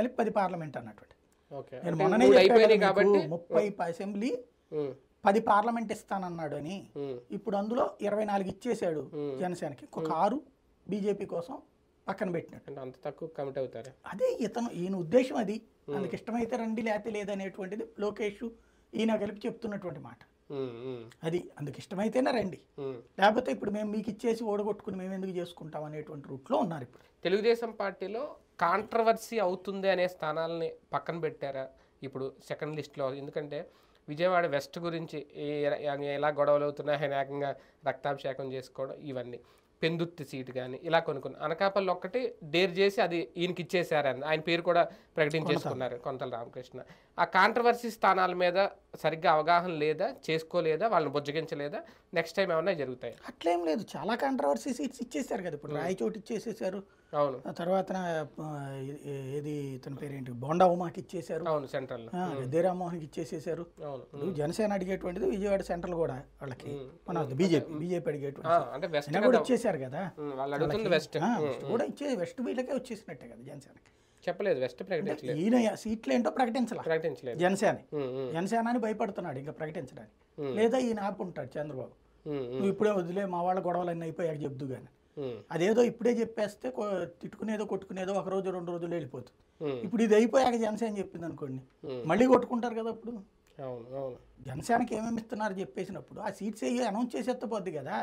10 parliament అన్నటువంటి. Okay. నేను అంటే మొన్ననే మూడు చెప్పాను అయిపోయినాయి కదా మీకు, కాబట్టి 30 అసెంబ్లీ ఉమ్, 10 పార్లమెంట్ ఇస్తానన్నాడు అని. ఉమ్, ఇప్పుడు అందులో 24 ఇచ్చేశాడు ఉమ్. జనసేనకి, ఒక 6 బీజేపీ కోసం పక్కన పెట్టినట్టు. అంటే అంత తక్కువ కమిట్ అవుతారా? అదే ఈయన ఉద్దేశం అది. అందుకు ఇష్టమైతే రండి లేకపోతే లేదనేటువంటిది లోకేష్ ఈయన కలిపి చెప్తున్నటువంటి మాట ఉమ్, ఉమ్, అది. అందుకు ఇష్టమైతేనే రండి, ఉమ్. లేకపోతే ఇప్పుడు మేము మీకు ఇచ్చేసి ఓడగొట్టుకుని మేము ఎందుకు చేసుకుంటాం అనేటువంటి రూట్లో ఉన్నారు ఇప్పుడు. తెలుగుదేశం పార్టీలో కాంట్రవర్సీ అవుతుంది అనే స్థానాలని పక్కన పెట్టారా ఇప్పుడు సెకండ్ లిస్ట్లో? ఎందుకంటే విజయవాడ వెస్ట్ గురించి ఎలా గొడవలు అవుతున్నాయి, ఆయన ఏకంగా రక్తాభిషేకం చేసుకోవడం, ఇవన్నీ పెందుర్తి సీటు కానీ ఇలా కొన్ని అనకాపల్లి ఒక్కటి డేర్ చేసి అది ఈయనకి ఇచ్చేసారని ఆయన పేరు కూడా ప్రకటించేసుకున్నారు కొంతల రామకృష్ణ. ఆ కాంట్రవర్సీ స్థానాల మీద సరిగ్గా అవగాహన లేదా, చేసుకోలేదా, వాళ్ళని బుజ్జగించలేదా? నెక్స్ట్ టైం ఏమన్నా జరుగుతాయి? అట్లేం లేదు, చాలా కాంట్రవర్సీ సీట్స్ ఇచ్చేసారు కదా. ఇప్పుడు రాయచోటి ఇచ్చేసేసారు, అవును, తర్వాత ఏది ఇతని పేరేంటి బోండా ఉమాకి ఇచ్చేసారు, అవును, సెంట్రల్ దేరామోహన్కి ఇచ్చేసేసారు. అవును. ఇప్పుడు జనసేన అడిగేటువంటిది విజయవాడ సెంట్రల్ కూడా వాళ్ళకి, మన బీజేపీ అడిగేటువంటి అంటే వెస్ట్ కూడా ఇచ్చేసారు కదా. వాళ్ళు అడుగుతుంది వెస్ట్ వెస్ట్ కూడా వెస్ట్ వీళ్ళకే వచ్చేసినట్టే కదా జనసేనకి. చెప్పలేదు, వెస్ట్ ప్రకటించలేదు. ఈయన సీట్లు ఏంటో ప్రకటించలేదు జనసేన అని భయపడుతున్నాడు ఇంకా ప్రకటించడానికి. లేదా ఈయన ఆపుంటాడు చంద్రబాబు, నువ్వు ఇప్పుడే వదిలే మా వాళ్ళ గొడవలన్నీ అయిపోయాక చెప్దు కానీ. అదేదో ఇప్పుడే చెప్పేస్తే తిట్టుకునేదో కొట్టుకునేదో 1 రోజు 2 రోజులు వెళ్ళిపోతుంది. ఇప్పుడు ఇది అయిపోయాక జనసేన చెప్పింది అనుకోండి, మళ్ళీ కొట్టుకుంటారు కదా. అప్పుడు జనసేనకి ఏమేమి ఇస్తున్నారు చెప్పేసినప్పుడు ఆ సీట్స్ అనౌన్స్ చేసేస్తే పోద్ది కదా.